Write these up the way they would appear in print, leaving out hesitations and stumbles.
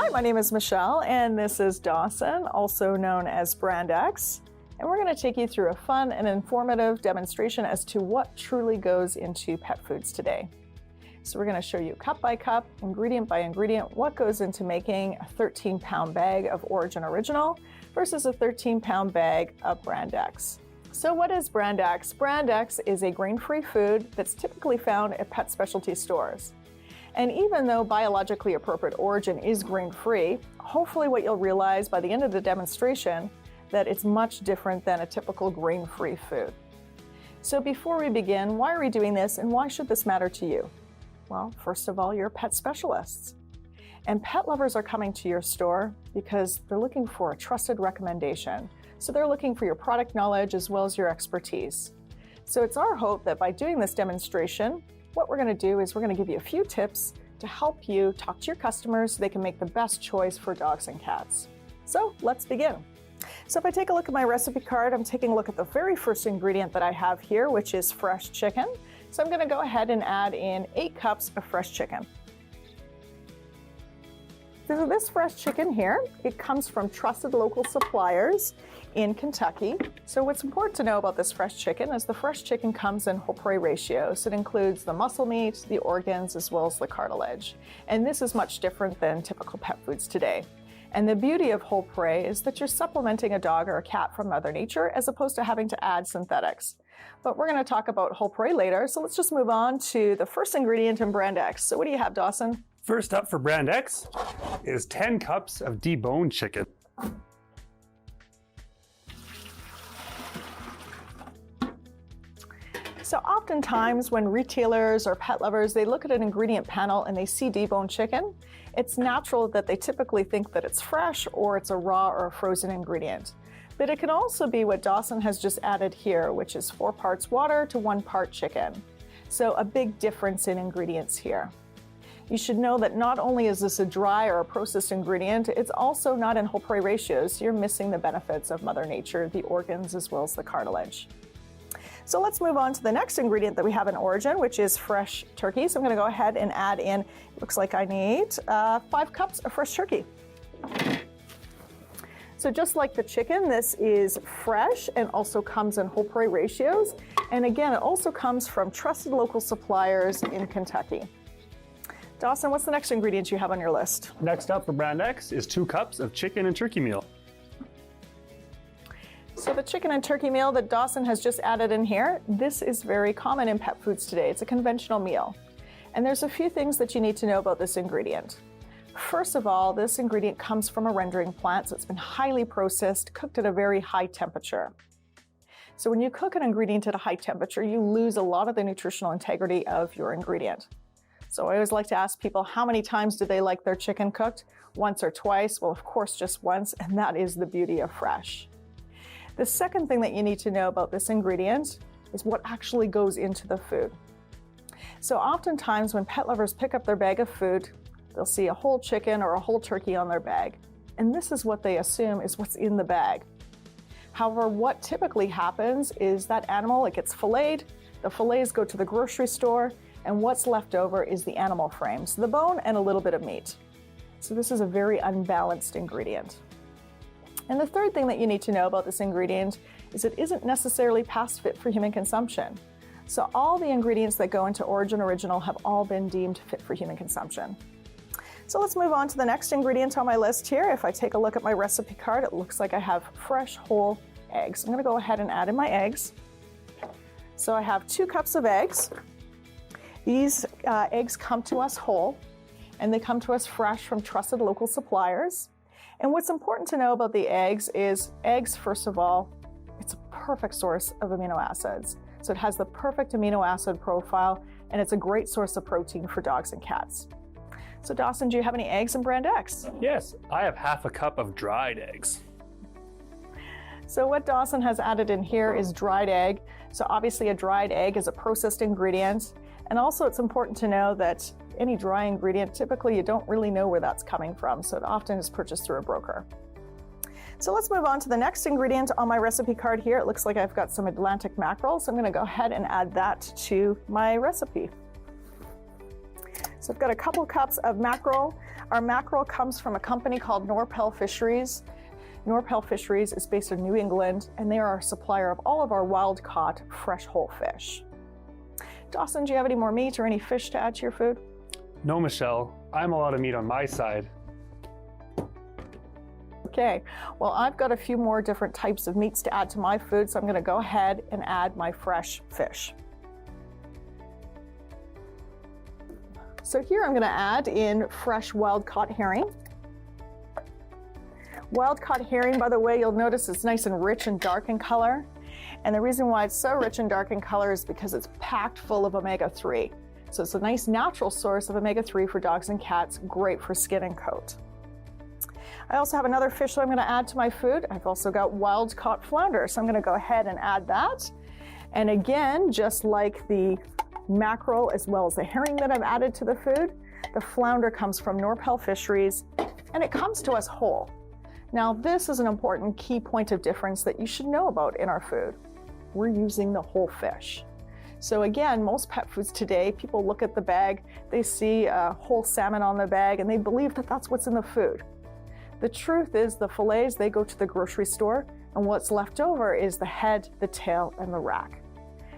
Hi, my name is Michelle, and this is Dawson, also known as Brand X. And we're going to take you through a fun and informative demonstration as to what truly goes into pet foods today. So we're going to show you cup by cup, ingredient by ingredient, what goes into making a 13-pound bag of Orijen Original versus a 13-pound bag of Brand X. So what is Brand X? Brand X is a grain-free food that's typically found at pet specialty stores. And even though biologically appropriate Orijen is grain-free, hopefully what you'll realize by the end of the demonstration that it's much different than a typical grain-free food. So before we begin, why are we doing this and why should this matter to you? Well, first of all, you're pet specialists. And pet lovers are coming to your store because they're looking for a trusted recommendation. So they're looking for your product knowledge as well as your expertise. So it's our hope that by doing this demonstration, what we're going to do is we're going to give you a few tips to help you talk to your customers so they can make the best choice for dogs and cats. So let's begin. So if I take a look at my recipe card, I'm taking a look at the very first ingredient that I have here, which is fresh chicken. So I'm going to go ahead and add in 8 cups of fresh chicken. So this fresh chicken here, it comes from trusted local suppliers in Kentucky. So what's important to know about this fresh chicken is the fresh chicken comes in whole prey ratios. It includes the muscle meat, the organs, as well as the cartilage. And this is much different than typical pet foods today. And the beauty of whole prey is that you're supplementing a dog or a cat from Mother Nature as opposed to having to add synthetics. But we're going to talk about whole prey later, so let's just move on to the first ingredient in Brand X. So what do you have, Dawson? First up for Brand X is 10 cups of deboned chicken. So oftentimes when retailers or pet lovers, they look at an ingredient panel and they see deboned chicken, it's natural that they typically think that it's fresh or it's a raw or a frozen ingredient. But it can also be what Dawson has just added here, which is 4 parts water to 1 part chicken. So a big difference in ingredients here. You should know that not only is this a dry or a processed ingredient, it's also not in whole prey ratios, so you're missing the benefits of Mother Nature, the organs as well as the cartilage. So let's move on to the next ingredient that we have in Orijen, which is fresh turkey. So I'm going to go ahead and add in, looks like I need 5 cups of fresh turkey. So just like the chicken, this is fresh and also comes in whole prey ratios. And again, it also comes from trusted local suppliers in Kentucky. Dawson, what's the next ingredient you have on your list? Next up for Brand X is 2 cups of chicken and turkey meal. So the chicken and turkey meal that Dawson has just added in here, this is very common in pet foods today. It's a conventional meal. And there's a few things that you need to know about this ingredient. First of all, this ingredient comes from a rendering plant, so it's been highly processed, cooked at a very high temperature. So when you cook an ingredient at a high temperature, you lose a lot of the nutritional integrity of your ingredient. So I always like to ask people, how many times do they like their chicken cooked? Once or twice? Well, of course, just once, and that is the beauty of fresh. The second thing that you need to know about this ingredient is what actually goes into the food. So oftentimes when pet lovers pick up their bag of food, they'll see a whole chicken or a whole turkey on their bag. And this is what they assume is what's in the bag. However, what typically happens is that animal, it gets filleted, the fillets go to the grocery store, and what's left over is the animal frame, so the bone and a little bit of meat. So this is a very unbalanced ingredient. And the third thing that you need to know about this ingredient is it isn't necessarily past fit for human consumption. So all the ingredients that go into Orijen Original have all been deemed fit for human consumption. So let's move on to the next ingredient on my list here. If I take a look at my recipe card, it looks like I have fresh whole eggs. I'm going to go ahead and add in my eggs. So I have 2 cups of eggs. These eggs come to us whole, and they come to us fresh from trusted local suppliers. And what's important to know about the eggs is eggs, first of all, it's a perfect source of amino acids. So it has the perfect amino acid profile, and it's a great source of protein for dogs and cats. So Dawson, do you have any eggs in Brand X? Yes, I have half a cup of dried eggs. So what Dawson has added in here is dried egg. So obviously a dried egg is a processed ingredient. And also it's important to know that any dry ingredient, typically you don't really know where that's coming from, so it often is purchased through a broker. So let's move on to the next ingredient on my recipe card here. It looks like I've got some Atlantic mackerel, so I'm going to go ahead and add that to my recipe. So I've got a couple cups of mackerel. Our mackerel comes from a company called Norpel Fisheries. Norpel Fisheries is based in New England, and they are our supplier of all of our wild-caught fresh whole fish. Dawson, do you have any more meat or any fish to add to your food? No, Michelle, I'm a lot of meat on my side. Okay, well, I've got a few more different types of meats to add to my food, so I'm going to go ahead and add my fresh fish. So here I'm going to add in fresh wild-caught herring. Wild-caught herring, by the way, you'll notice it's nice and rich and dark in color. And the reason why it's so rich and dark in color is because it's packed full of omega-3. So it's a nice natural source of omega-3 for dogs and cats, great for skin and coat. I also have another fish that I'm going to add to my food. I've also got wild-caught flounder, so I'm going to go ahead and add that. And again, just like the mackerel as well as the herring that I've added to the food, the flounder comes from Norpel Fisheries, and it comes to us whole. Now, this is an important key point of difference that you should know about in our food. We're using the whole fish. So again, most pet foods today, people look at the bag, they see a whole salmon on the bag, and they believe that that's what's in the food. The truth is the fillets, they go to the grocery store, and what's left over is the head, the tail, and the rack.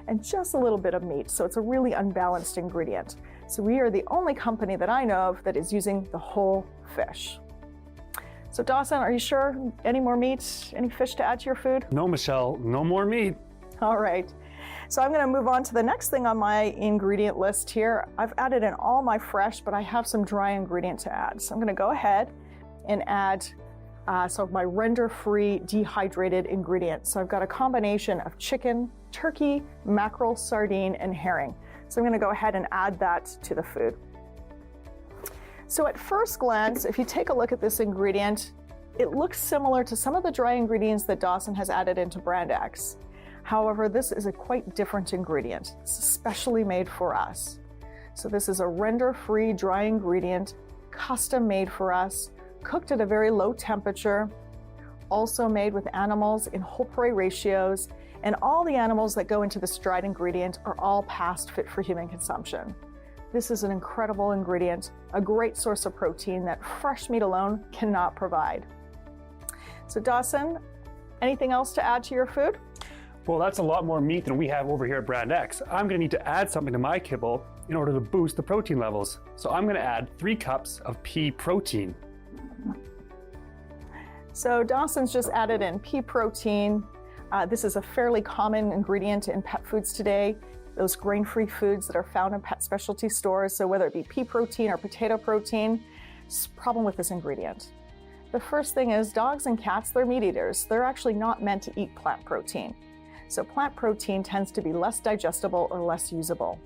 And just a little bit of meat, so it's a really unbalanced ingredient. So we are the only company that I know of that is using the whole fish. So Dawson, are you sure? Any more meat, any fish to add to your food? No, Michelle, no more meat. All right. So I'm going to move on to the next thing on my ingredient list here. I've added in all my fresh, but I have some dry ingredient to add. So I'm going to go ahead and add some of my render-free dehydrated ingredients. So I've got a combination of chicken, turkey, mackerel, sardine, and herring. So I'm going to go ahead and add that to the food. So at first glance, if you take a look at this ingredient, it looks similar to some of the dry ingredients that Dawson has added into Brand X. However, this is a quite different ingredient. It's especially made for us. So this is a render-free dry ingredient, custom made for us, cooked at a very low temperature, also made with animals in whole prey ratios, and all the animals that go into this dried ingredient are all past fit for human consumption. This is an incredible ingredient, a great source of protein that fresh meat alone cannot provide. So Dawson, anything else to add to your food? Well, that's a lot more meat than we have over here at Brand X. I'm going to need to add something to my kibble in order to boost the protein levels. So I'm going to add 3 cups of pea protein. So Dawson's just added in pea protein. This is a fairly common ingredient in pet foods today, those grain-free foods that are found in pet specialty stores. So whether it be pea protein or potato protein, it's a problem with this ingredient. The first thing is dogs and cats, they're meat eaters. They're actually not meant to eat plant protein. So plant protein tends to be less digestible or less usable.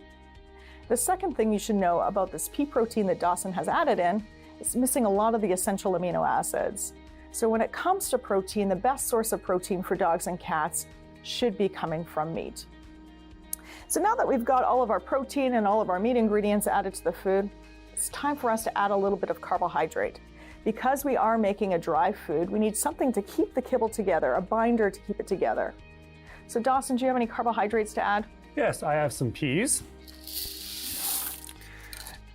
The second thing you should know about this pea protein that Dawson has added in is missing a lot of the essential amino acids. So when it comes to protein, the best source of protein for dogs and cats should be coming from meat. So now that we've got all of our protein and all of our meat ingredients added to the food, it's time for us to add a little bit of carbohydrate. Because we are making a dry food, we need something to keep the kibble together, a binder to keep it together. So Dawson, do you have any carbohydrates to add? Yes, I have some peas.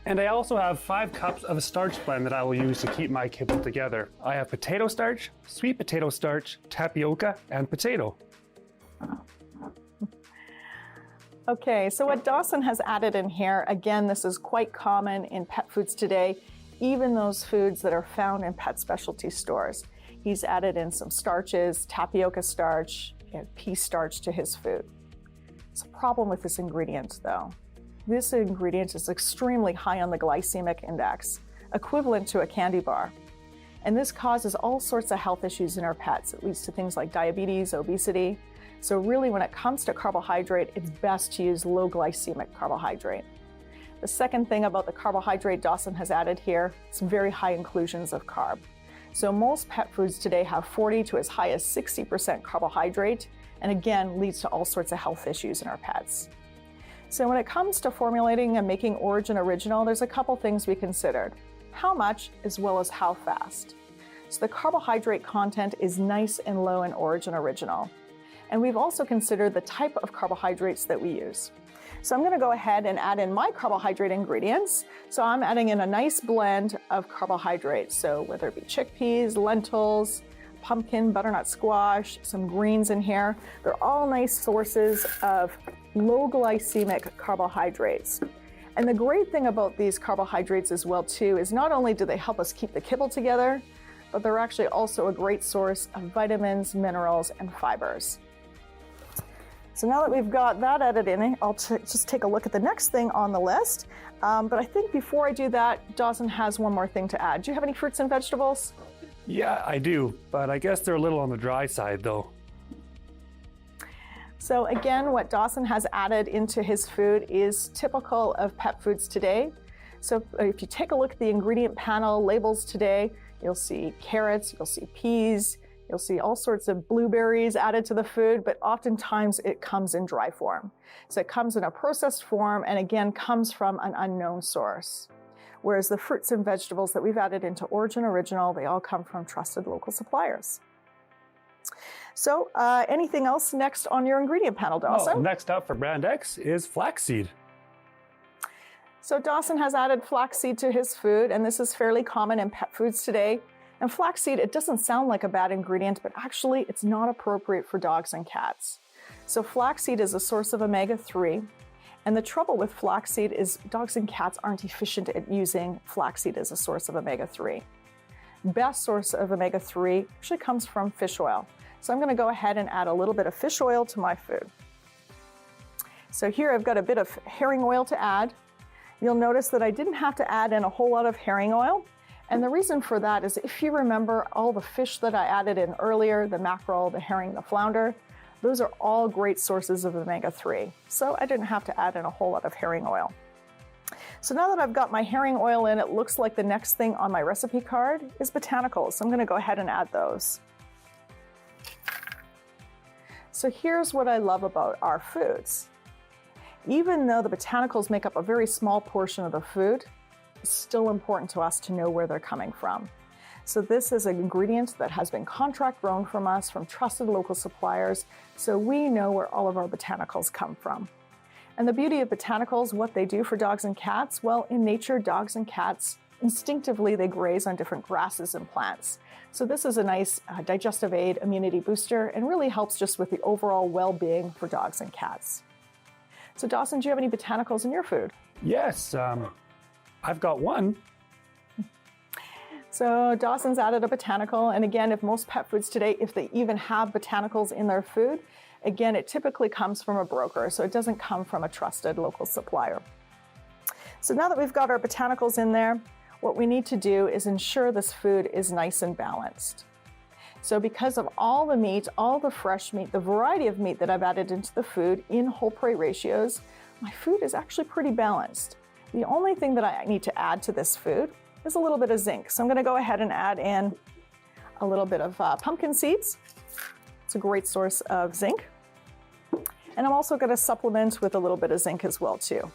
And I also have 5 cups of a starch blend that I will use to keep my kibble together. I have potato starch, sweet potato starch, tapioca, and potato. Okay, so what Dawson has added in here, again, this is quite common in pet foods today, even those foods that are found in pet specialty stores. He's added in some starches, tapioca starch, and pea starch to his food. There's a problem with this ingredient though. This ingredient is extremely high on the glycemic index, equivalent to a candy bar. And this causes all sorts of health issues in our pets. It leads to things like diabetes, obesity. So really when it comes to carbohydrate, it's best to use low glycemic carbohydrate. The second thing about the carbohydrate Dawson has added here, it's very high inclusions of carb. So most pet foods today have 40 to as high as 60% carbohydrate, and again, leads to all sorts of health issues in our pets. So when it comes to formulating and making Orijen Original, there's a couple things we considered. How much as well as how fast. So the carbohydrate content is nice and low in Orijen Original. And we've also considered the type of carbohydrates that we use. So I'm going to go ahead and add in my carbohydrate ingredients. So I'm adding in a nice blend of carbohydrates. So whether it be chickpeas, lentils, pumpkin, butternut squash, some greens in here, they're all nice sources of low glycemic carbohydrates. And the great thing about these carbohydrates as well too is not only do they help us keep the kibble together, but they're actually also a great source of vitamins, minerals, and fibers. So now that we've got that added in, I'll just take a look at the next thing on the list. But I think before I do that, Dawson has one more thing to add. Do you have any fruits and vegetables? Yeah, I do, but I guess they're a little on the dry side though. So again, what Dawson has added into his food is typical of pet foods today. So if you take a look at the ingredient panel labels today, you'll see carrots, you'll see peas, you'll see all sorts of blueberries added to the food, but oftentimes it comes in dry form. So it comes in a processed form and again comes from an unknown source. Whereas the fruits and vegetables that we've added into Orijen Original, they all come from trusted local suppliers. So anything else next on your ingredient panel, Dawson? Oh, next up for brand X is flaxseed. So Dawson has added flaxseed to his food, and this is fairly common in pet foods today. And flaxseed, it doesn't sound like a bad ingredient, but actually it's not appropriate for dogs and cats. So flaxseed is a source of omega-3, and the trouble with flaxseed is dogs and cats aren't efficient at using flaxseed as a source of omega-3. Best source of omega-3 actually comes from fish oil. So I'm going to go ahead and add a little bit of fish oil to my food. So here I've got a bit of herring oil to add. You'll notice that I didn't have to add in a whole lot of herring oil. And the reason for that is if you remember all the fish that I added in earlier, the mackerel, the herring, the flounder, those are all great sources of omega-3. So I didn't have to add in a whole lot of herring oil. So now that I've got my herring oil in, it looks like the next thing on my recipe card is botanicals. So I'm going to go ahead and add those. So here's what I love about our foods. Even though the botanicals make up a very small portion of the food, it's still important to us to know where they're coming from. So this is an ingredient that has been contract grown from us, from trusted local suppliers, so we know where all of our botanicals come from. And the beauty of botanicals, what they do for dogs and cats, well, in nature, dogs and cats, instinctively, they graze on different grasses and plants. So this is a nice digestive aid, immunity booster, and really helps just with the overall well-being for dogs and cats. So Dawson, do you have any botanicals in your food? Yes, I've got one. So Dawson's added a botanical, and again, if most pet foods today, if they even have botanicals in their food, again, it typically comes from a broker, so it doesn't come from a trusted local supplier. So now that we've got our botanicals in there, what we need to do is ensure this food is nice and balanced. So because of all the meat, all the fresh meat, the variety of meat that I've added into the food in whole prey ratios, my food is actually pretty balanced. The only thing that I need to add to this food is a little bit of zinc. So I'm going to go ahead and add in a little bit of pumpkin seeds. It's a great source of zinc. And I'm also going to supplement with a little bit of zinc as well too.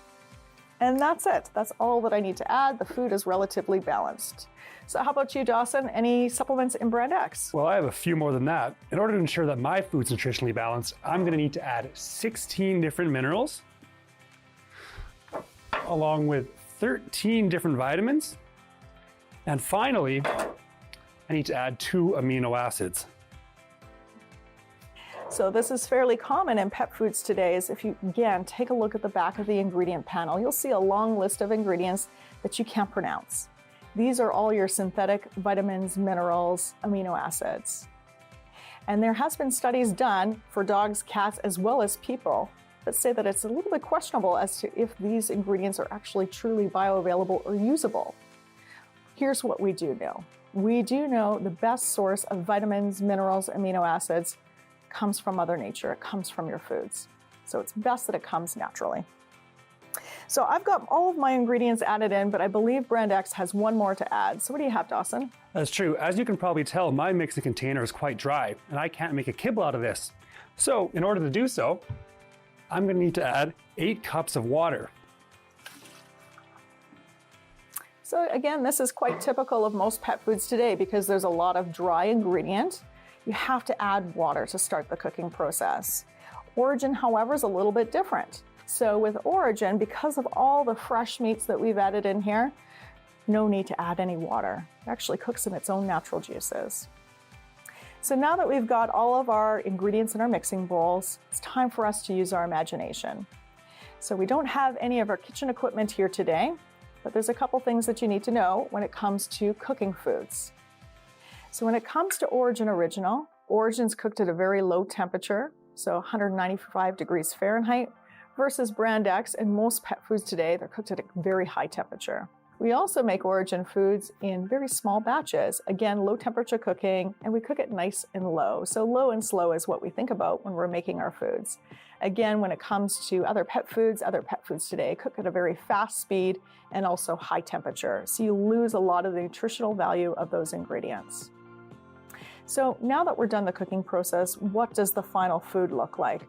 And that's it. That's all that I need to add. The food is relatively balanced. So how about you, Dawson? Any supplements in brand X? Well, I have a few more than that. In order to ensure that my food's nutritionally balanced, I'm going to need to add 16 different minerals, along with 13 different vitamins. And finally, I need to add 2 amino acids. So this is fairly common in pet foods today. Is if you, again, take a look at the back of the ingredient panel, you'll see a long list of ingredients that you can't pronounce. These are all your synthetic vitamins, minerals, amino acids. And there has been studies done for dogs, cats, as well as people that say that it's a little bit questionable as to if these ingredients are actually truly bioavailable or usable. Here's what we do know. We do know the best source of vitamins, minerals, amino acids comes from Mother Nature. It comes from your foods. So it's best that it comes naturally. So I've got all of my ingredients added in, but I believe brand X has one more to add. So what do you have, Dawson? That's true. As you can probably tell, my mixing container is quite dry, and I can't make a kibble out of this. So in order to do so, I'm going to need to add 8 cups of water. So again, this is quite typical of most pet foods today because there's a lot of dry ingredient. You have to add water to start the cooking process. Orijen, however, is a little bit different. So with Orijen, because of all the fresh meats that we've added in here, no need to add any water. It actually cooks in its own natural juices. So now that we've got all of our ingredients in our mixing bowls, it's time for us to use our imagination. So we don't have any of our kitchen equipment here today, but there's a couple things that you need to know when it comes to cooking foods. So when it comes to Orijen Original, Orijen's cooked at a very low temperature, so 195 degrees Fahrenheit, versus Brand X and most pet foods today, they're cooked at a very high temperature. We also make Orijen foods in very small batches, again, low temperature cooking, and we cook it nice and low. So low and slow is what we think about when we're making our foods. Again, when it comes to other pet foods today cook at a very fast speed and also high temperature. So you lose a lot of the nutritional value of those ingredients. So now that we're done the cooking process, what does the final food look like?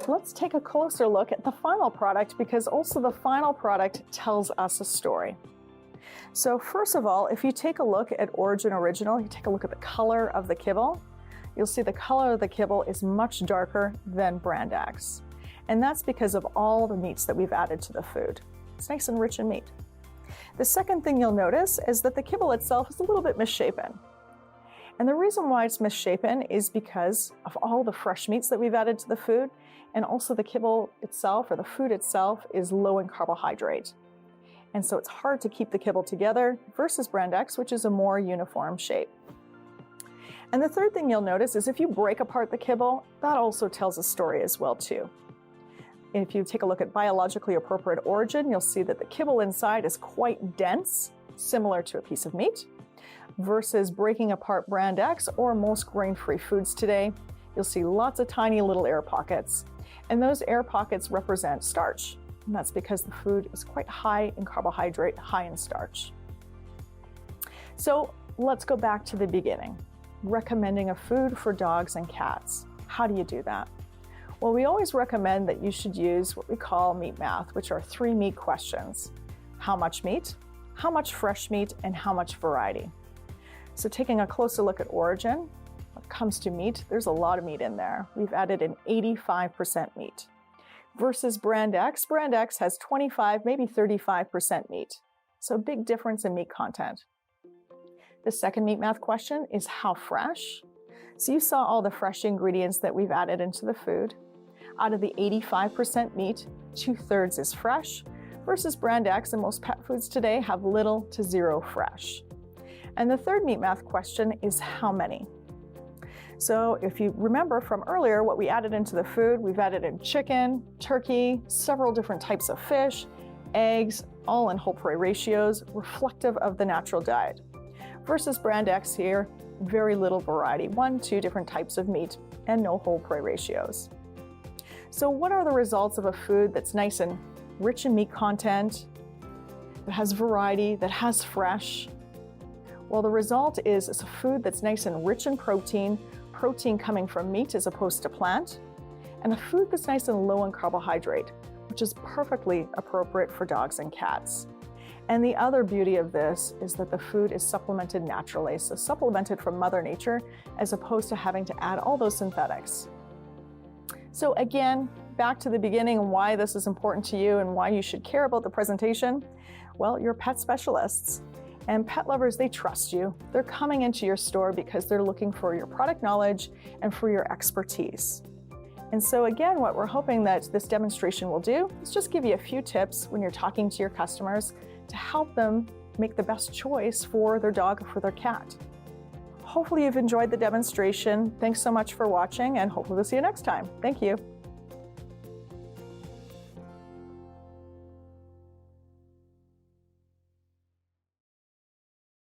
Let's take a closer look at the final product, because also the final product tells us a story. So first of all, if you take a look at Orijen Original, you take a look at the color of the kibble, you'll see the color of the kibble is much darker than Brand X. And that's because of all the meats that we've added to the food. It's nice and rich in meat. The second thing you'll notice is that the kibble itself is a little bit misshapen. And the reason why it's misshapen is because of all the fresh meats that we've added to the food, and also the kibble itself, or the food itself, is low in carbohydrate. And so it's hard to keep the kibble together versus Brand X, which is a more uniform shape. And the third thing you'll notice is if you break apart the kibble, that also tells a story as well too. If you take a look at biologically appropriate Orijen, you'll see that the kibble inside is quite dense, similar to a piece of meat, versus breaking apart Brand X or most grain-free foods today, you'll see lots of tiny little air pockets. And those air pockets represent starch. And that's because the food is quite high in carbohydrate, high in starch. So let's go back to the beginning. Recommending a food for dogs and cats. How do you do that? Well, we always recommend that you should use what we call meat math, which are 3 meat questions. How much meat, how much fresh meat, and how much variety. So taking a closer look at Orijen, when it comes to meat, there's a lot of meat in there. We've added an 85% meat. Versus Brand X has 25, maybe 35% meat. So a big difference in meat content. The second meat math question is how fresh. So you saw all the fresh ingredients that we've added into the food. Out of the 85% meat, 2/3 is fresh, versus Brand X and most pet foods today have little to zero fresh. And the third meat math question is how many. So if you remember from earlier what we added into the food, we've added in chicken, turkey, several different types of fish, eggs, all in whole prey ratios, reflective of the natural diet. Versus Brand X here, very little variety, 1-2 different types of meat and no whole prey ratios. So what are the results of a food that's nice and rich in meat content, that has variety, that has fresh? Well, the result is it's a food that's nice and rich in protein coming from meat as opposed to plant, and a food that's nice and low in carbohydrate, which is perfectly appropriate for dogs and cats. And the other beauty of this is that the food is supplemented naturally, so supplemented from Mother Nature, as opposed to having to add all those synthetics. So again, back to the beginning and why this is important to you and why you should care about the presentation. Well, you're pet specialists. And pet lovers, they trust you. They're coming into your store because they're looking for your product knowledge and for your expertise. And so again, what we're hoping that this demonstration will do is just give you a few tips when you're talking to your customers to help them make the best choice for their dog or for their cat. Hopefully you've enjoyed the demonstration. Thanks so much for watching, and hopefully we'll see you next time. Thank you.